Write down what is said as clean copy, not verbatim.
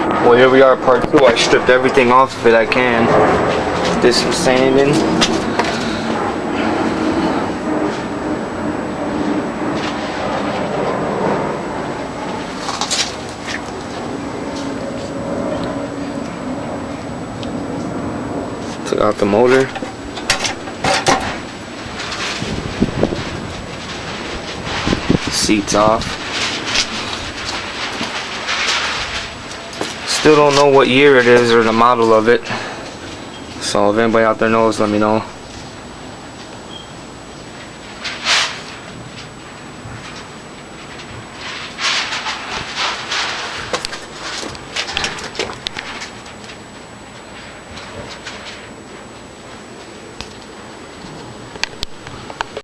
Well, here we are, part 2. I stripped everything off of it I can. Did some sanding. Took out the motor. Seats off. Still don't know what year it is or the model of it. So if anybody out there knows, let me know.